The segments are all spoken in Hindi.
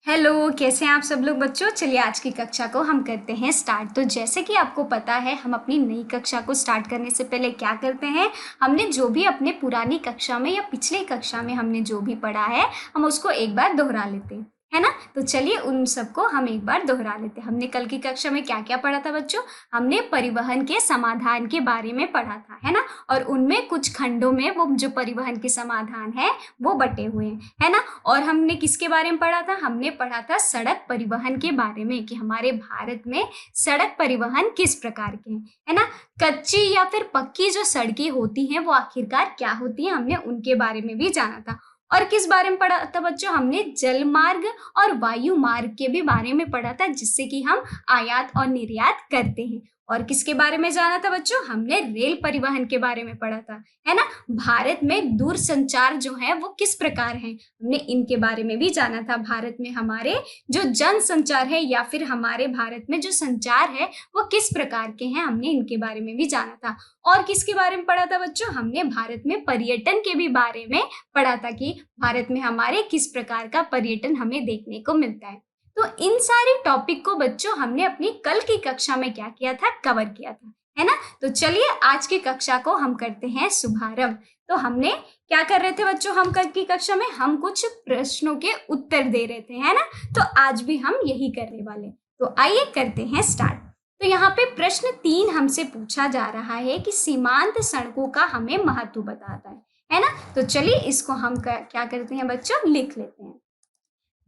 हेलो, कैसे हैं आप सब लोग बच्चों। चलिए आज की कक्षा को हम करते हैं स्टार्ट। तो जैसे कि आपको पता है, हम अपनी नई कक्षा को स्टार्ट करने से पहले क्या करते हैं, हमने जो भी अपने पुरानी कक्षा में या पिछली कक्षा में हमने जो भी पढ़ा है, हम उसको एक बार दोहरा लेते हैं, है ना। तो चलिए उन सबको हम एक बार दोहरा लेते हैं। हमने कल की कक्षा में क्या क्या पढ़ा था बच्चों। हमने परिवहन के समाधान के बारे में पढ़ा था, है ना। और उनमें कुछ खंडों में वो जो परिवहन के समाधान है वो बटे हुए हैं, है ना। और हमने किसके बारे में पढ़ा था, हमने पढ़ा था सड़क परिवहन के बारे में, कि हमारे भारत में सड़क परिवहन किस प्रकार के हैं, है ना। कच्ची या फिर पक्की जो सड़कें होती हैं वो आखिरकार क्या होती हैं, हमने उनके बारे में भी जाना था। और किस बारे में पढ़ा था बच्चों, हमने जल मार्ग और वायु मार्ग के भी बारे में पढ़ा था, जिससे कि हम आयात और निर्यात करते हैं। और किसके बारे में जाना था बच्चों, हमने रेल परिवहन के बारे में पढ़ा था, है ना। भारत में दूरसंचार जो है वो किस प्रकार है, हमने इनके बारे में भी जाना था। भारत में हमारे जो जनसंचार है या फिर हमारे भारत में जो संचार है वो किस प्रकार के हैं, हमने इनके बारे में भी जाना था। और किसके बारे में पढ़ा था बच्चों, हमने भारत में पर्यटन के भी बारे में पढ़ा था, कि भारत में हमारे किस प्रकार का पर्यटन हमें देखने को मिलता है। तो इन सारे टॉपिक को बच्चों हमने अपनी कल की कक्षा में क्या किया था, कवर किया था, है ना। तो चलिए आज की कक्षा को हम करते हैं शुभारंभ। तो हमने क्या कर रहे थे बच्चों, हम कल की कक्षा में हम कुछ प्रश्नों के उत्तर दे रहे थे, है ना। तो आज भी हम यही करने वाले। तो आइए करते हैं स्टार्ट। तो यहाँ पे प्रश्न 3 हमसे पूछा जा रहा है कि सीमांत सड़कों का हमें महत्व बताता है ना। तो चलिए इसको हम क्या करते हैं बच्चों, लिख लेते हैं।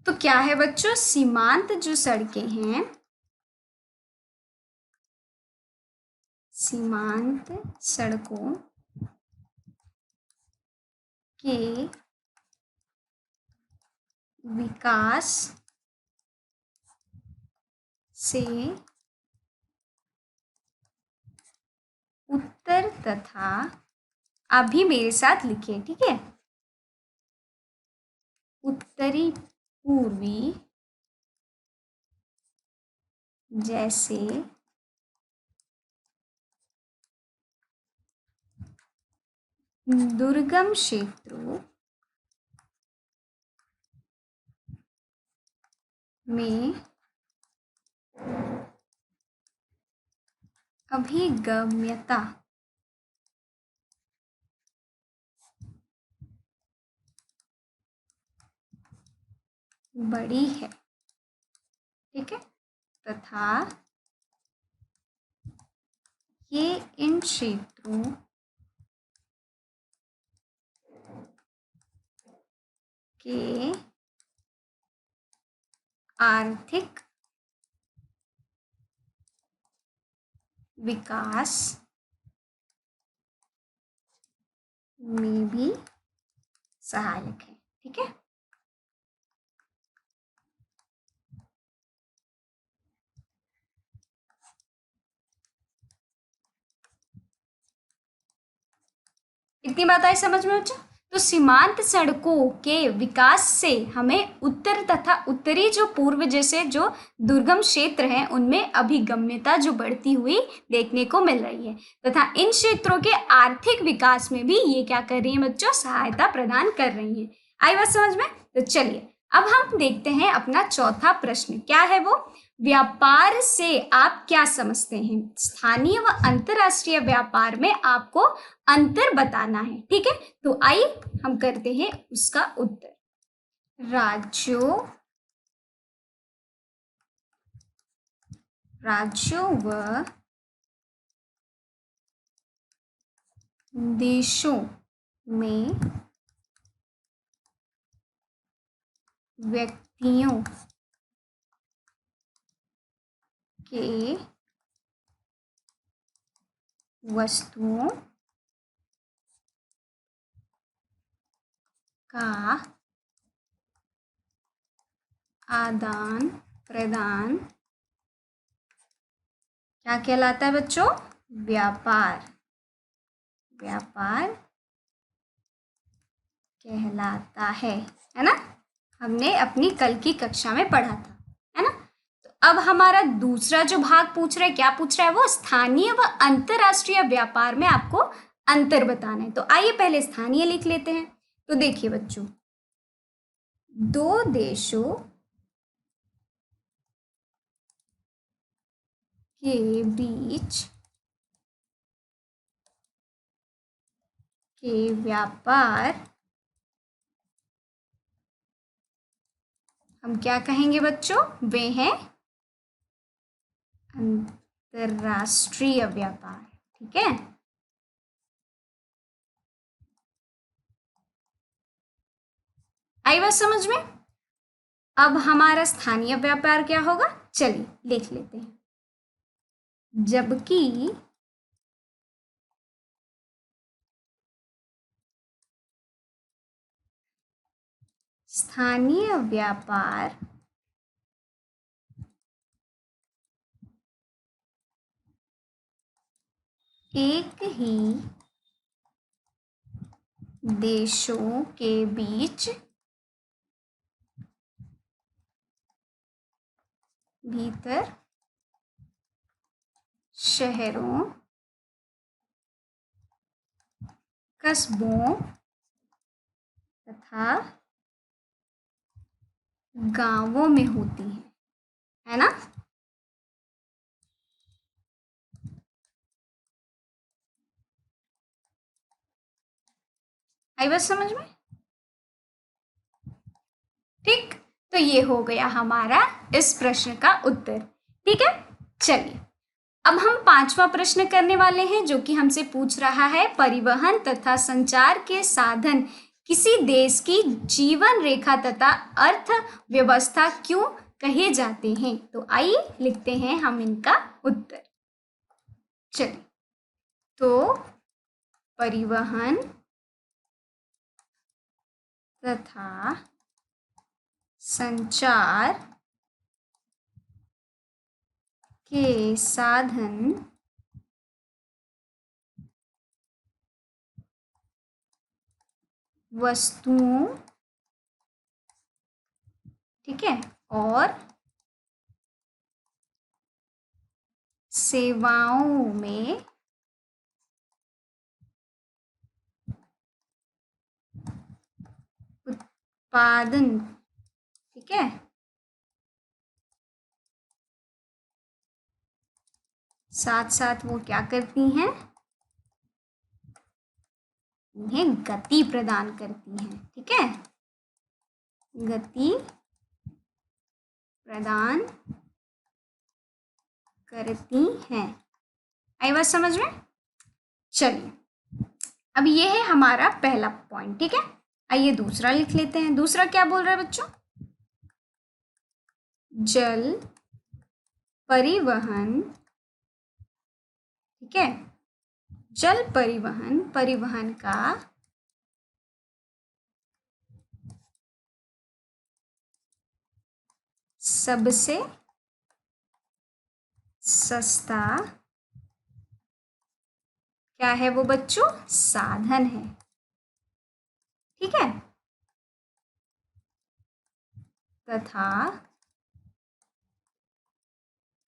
तो क्या है बच्चों, सीमांत जो सड़कें हैं, सीमांत सड़कों के विकास से उत्तर तथा, अभी मेरे साथ लिखिए, ठीक है, उत्तरी पूर्वी जैसे दुर्गम क्षेत्रों में अभिगम्यता बड़ी है, ठीक है, तथा ये इन क्षेत्रों के आर्थिक विकास में भी सहायक है, ठीक है। इतनी बात आई समझ में बच्चों। तो सीमांत सड़कों के विकास से हमें उत्तर तथा उत्तरी जो पूर्व जैसे जो दुर्गम क्षेत्र हैं उनमें अभिगम्यता जो बढ़ती हुई देखने को मिल रही है, तथा इन क्षेत्रों के आर्थिक विकास में भी ये क्या कर रही है बच्चों, सहायता प्रदान कर रही है। आई बात समझ में। तो चलिए अब हम देखते हैं अपना चौथा प्रश्न, क्या है वो, व्यापार से आप क्या समझते हैं। स्थानीय व अंतरराष्ट्रीय व्यापार में आपको अंतर बताना है, ठीक है। तो आइए हम करते हैं उसका उत्तर। राज्यों व देशों में व्यक्तियों के वस्तुओं का आदान प्रदान क्या कहलाता है बच्चों, व्यापार, व्यापार कहलाता है ना। हमने अपनी कल की कक्षा में पढ़ा था, है ना। तो अब हमारा दूसरा जो भाग पूछ रहा है, क्या पूछ रहा है वो, स्थानीय व अंतरराष्ट्रीय व्यापार में आपको अंतर बताना है। तो आइए पहले स्थानीय लिख लेते हैं। तो देखिए बच्चों, दो देशों के बीच के व्यापार हम क्या कहेंगे बच्चों? वे हैं अंतरराष्ट्रीय व्यापार। ठीक है, आई बात समझ में? अब हमारा स्थानीय व्यापार क्या होगा? चलिए लिख लेते हैं। जबकि स्थानीय व्यापार एक ही देशों के बीच भीतर शहरों, कस्बों तथा गांवों में होती है ना? आई बात समझ में? ठीक, तो ये हो गया हमारा इस प्रश्न का उत्तर। ठीक है, चलिए अब हम पांचवा प्रश्न करने वाले हैं, जो कि हमसे पूछ रहा है परिवहन तथा संचार के साधन किसी देश की जीवन रेखा तथा अर्थव्यवस्था क्यों कहे जाते हैं? तो आइए लिखते हैं हम इनका उत्तर। चलिए, तो परिवहन तथा संचार के साधन वस्तुओं, ठीक है, और सेवाओं में उत्पादन, ठीक है, साथ साथ वो क्या करती हैं? उन्हें गति प्रदान करती हैं। ठीक है, गति प्रदान करती हैं। आई बात समझ में? चलिए, अब ये है हमारा पहला पॉइंट। ठीक है, आइए दूसरा लिख लेते हैं। दूसरा क्या बोल रहा है बच्चों? जल परिवहन, ठीक है, जल परिवहन, परिवहन का सबसे सस्ता क्या है वो बच्चों? साधन है। ठीक है, तथा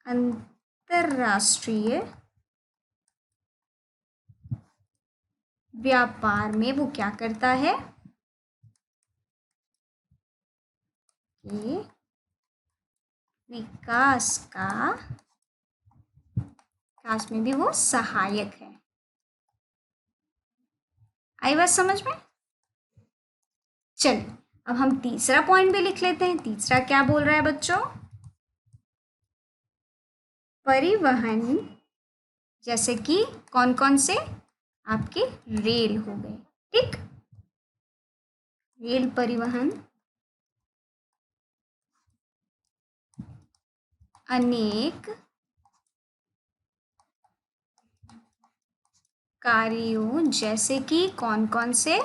अंतरराष्ट्रीय व्यापार में वो क्या करता है कि विकास में भी वो सहायक है। आई बात समझ में? चलिए, अब हम तीसरा पॉइंट भी लिख लेते हैं। तीसरा क्या बोल रहा है बच्चों? परिवहन, जैसे कि कौन कौन से? आपके रेल हो गए। ठीक, रेल परिवहन अनेक कार्यों, जैसे कि कौन कौन से?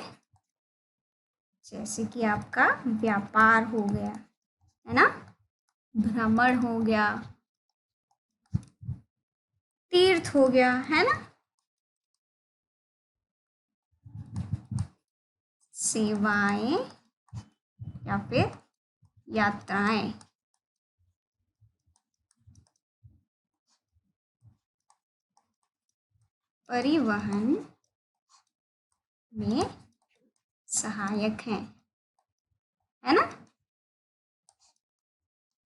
जैसे कि आपका व्यापार हो गया, है ना, भ्रमण हो गया, तीर्थ हो गया, है ना, सेवाएं या फिर यात्राएं, परिवहन में सहायक है ना?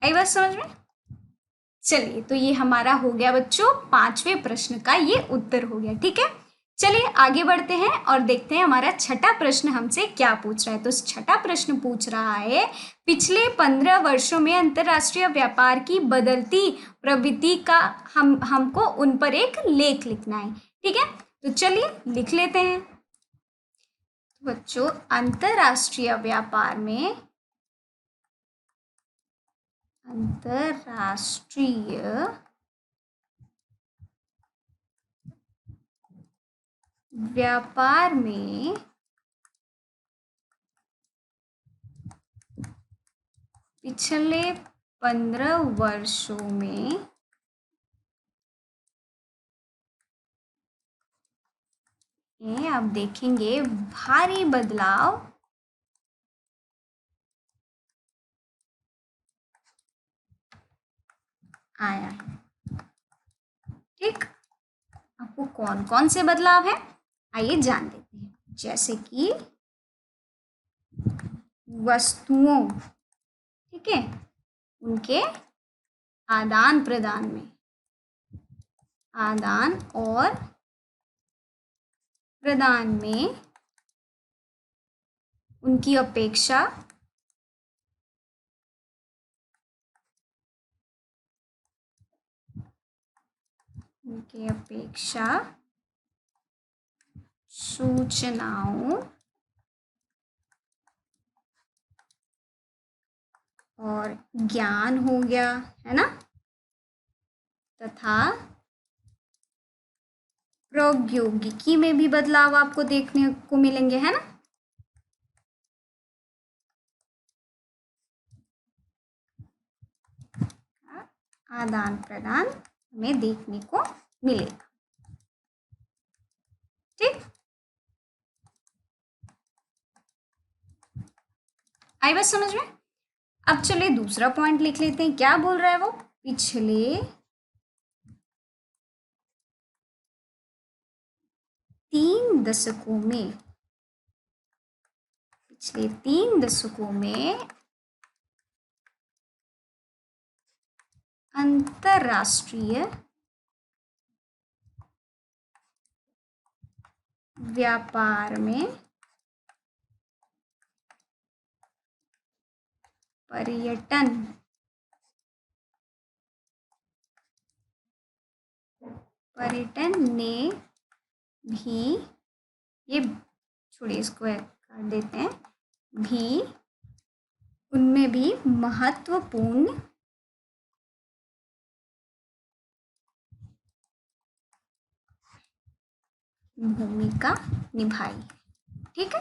आई बात समझ में? चलिए, तो ये हमारा हो गया बच्चों 5वें प्रश्न का ये उत्तर हो गया। ठीक है, चलिए आगे बढ़ते हैं और देखते हैं हमारा छठा प्रश्न हमसे क्या पूछ रहा है। तो छठा प्रश्न पूछ रहा है, पिछले 15 वर्षों में अंतरराष्ट्रीय व्यापार की बदलती प्रवृत्ति का हमको उन पर एक लेख लिखना है। ठीक है, तो चलिए लिख लेते हैं। बच्चों, अंतरराष्ट्रीय व्यापार में अंतरराष्ट्रीय व्यापार में पिछले 15 वर्षों में आप देखेंगे भारी बदलाव आया। ठीक, आपको कौन कौन से बदलाव है आइए जान लेते हैं। जैसे कि वस्तुओं, ठीक है, उनके आदान प्रदान में, आदान और प्रदान में उनकी अपेक्षा सूचनाओं और ज्ञान हो गया, है ना, तथा प्रौद्योगिकी में भी बदलाव आपको देखने को मिलेंगे, है ना। आदान प्रदान हमें देखने को मिलेगा। ठीक, आई बात समझ में। अब चलिए दूसरा पॉइंट लिख लेते हैं। क्या बोल रहा है वो, पिछले 3 दशकों में, पिछले 3 दशकों में अंतरराष्ट्रीय व्यापार में पर्यटन ने भी, ये छोड़िए इसको काट देते हैं, भी उनमें भी महत्वपूर्ण भूमिका निभाई। ठीक है,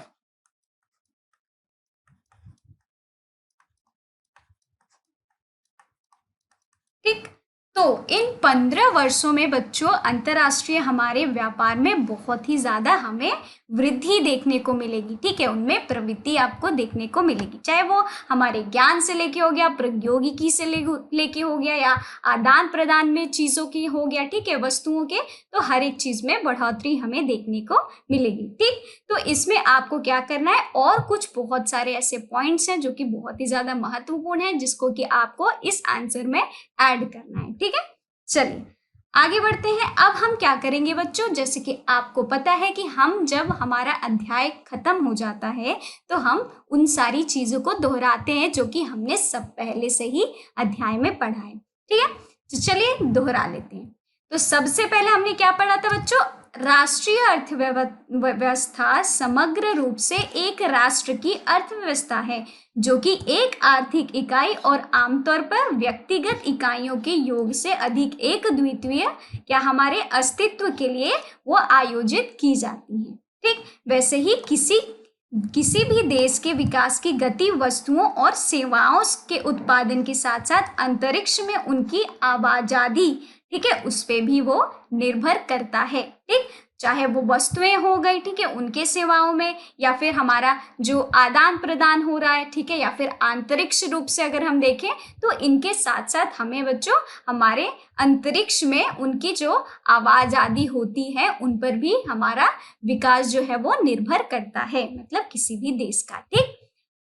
ठीक, तो इन 15 वर्षों में बच्चों अंतरराष्ट्रीय हमारे व्यापार में बहुत ही ज्यादा हमें वृद्धि देखने को मिलेगी। ठीक है, उनमें प्रवृत्ति आपको देखने को मिलेगी, चाहे वो हमारे ज्ञान से लेके हो गया, प्रौद्योगिकी से लेके हो गया, या आदान प्रदान में चीजों की हो गया, ठीक है, वस्तुओं के, तो हर एक चीज में बढ़ोतरी हमें देखने को मिलेगी। ठीक, तो इसमें आपको क्या करना है, और कुछ बहुत सारे ऐसे पॉइंट्स हैं जो कि बहुत ही ज्यादा महत्वपूर्ण है, जिसको कि आपको इस आंसर में ऐड करना है। ठीक है, चलिए आगे बढ़ते हैं। अब हम क्या करेंगे बच्चों, जैसे कि आपको पता है कि हम जब हमारा अध्याय खत्म हो जाता है तो हम उन सारी चीजों को दोहराते हैं जो कि हमने सब पहले से ही अध्याय में पढ़ा है। ठीक है, तो चलिए दोहरा लेते हैं। तो सबसे पहले हमने क्या पढ़ा था बच्चों, राष्ट्रीय अर्थव्यवस्था समग्र रूप से एक राष्ट्र की अर्थव्यवस्था है जो कि एक आर्थिक इकाई और आमतौर पर व्यक्तिगत इकाइयों के योग से अधिक एक द्वितीय क्या हमारे अस्तित्व के लिए वो आयोजित की जाती है। ठीक, वैसे ही किसी भी देश के विकास की गति वस्तुओं और सेवाओं के उत्पादन के साथ साथ अंतरिक्ष में उनकी आवाजादी, ठीक है, उस पे भी वो निर्भर करता है। ठीक, चाहे वो वस्तुएं हो गई, ठीक है, उनके सेवाओं में, या फिर हमारा जो आदान प्रदान हो रहा है, ठीक है, या फिर अंतरिक्ष रूप से अगर हम देखें तो इनके साथ साथ हमें बच्चों हमारे अंतरिक्ष में उनकी जो आवाजादी होती है उन पर भी हमारा विकास जो है वो निर्भर करता है, मतलब किसी भी देश का। ठीक,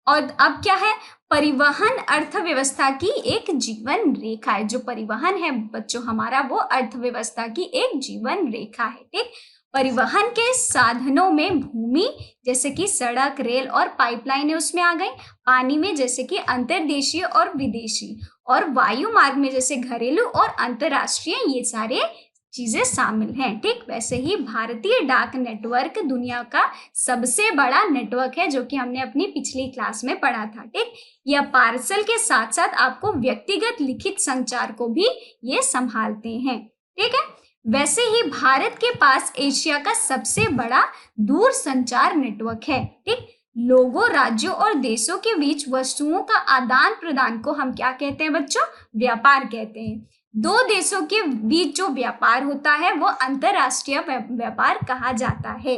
और अब क्या है, परिवहन अर्थव्यवस्था की एक जीवन रेखा है। जो परिवहन है बच्चों हमारा, वो अर्थव्यवस्था की एक जीवन रेखा है। ठीक, परिवहन के साधनों में भूमि जैसे कि सड़क, रेल और पाइपलाइनें उसमें आ गई। पानी में जैसे कि अंतर्देशीय और विदेशी, और वायु मार्ग में जैसे घरेलू और अंतरराष्ट्रीय, ये सारे चीजें शामिल हैं। ठीक, वैसे ही भारतीय डाक नेटवर्क दुनिया का सबसे बड़ा नेटवर्क है, जो कि हमने अपनी पिछली क्लास में पढ़ा था। ठीक, यह पार्सल के साथ साथ आपको व्यक्तिगत लिखित संचार को भी ये संभालते हैं। ठीक है, वैसे ही भारत के पास एशिया का सबसे बड़ा दूर संचार नेटवर्क है। ठीक, लोगों, राज्यों और देशों के बीच वस्तुओं का आदान प्रदान को हम क्या कहते हैं बच्चों? व्यापार कहते हैं। दो देशों के बीच जो व्यापार होता है वो अंतरराष्ट्रीय व्यापार कहा जाता है।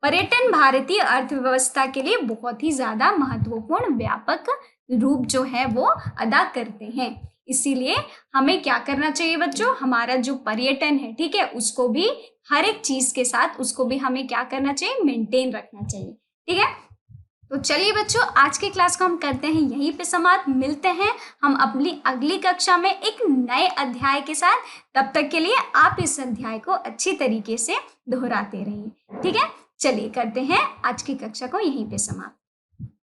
पर्यटन भारतीय अर्थव्यवस्था के लिए बहुत ही ज्यादा महत्वपूर्ण व्यापक रूप जो है वो अदा करते हैं। इसीलिए हमें क्या करना चाहिए बच्चों? हमारा जो पर्यटन है, ठीक है, उसको भी हर एक चीज के साथ उसको भी हमें क्या करना चाहिए? मेंटेन रखना चाहिए। ठीक है, तो चलिए बच्चों, आज की क्लास को हम करते हैं यहीं पे समाप्त। मिलते हैं हम अपनी अगली कक्षा में एक नए अध्याय के साथ। तब तक के लिए आप इस अध्याय को अच्छी तरीके से दोहराते रहिए। ठीक है, चलिए करते हैं आज की कक्षा को यहीं पे समाप्त।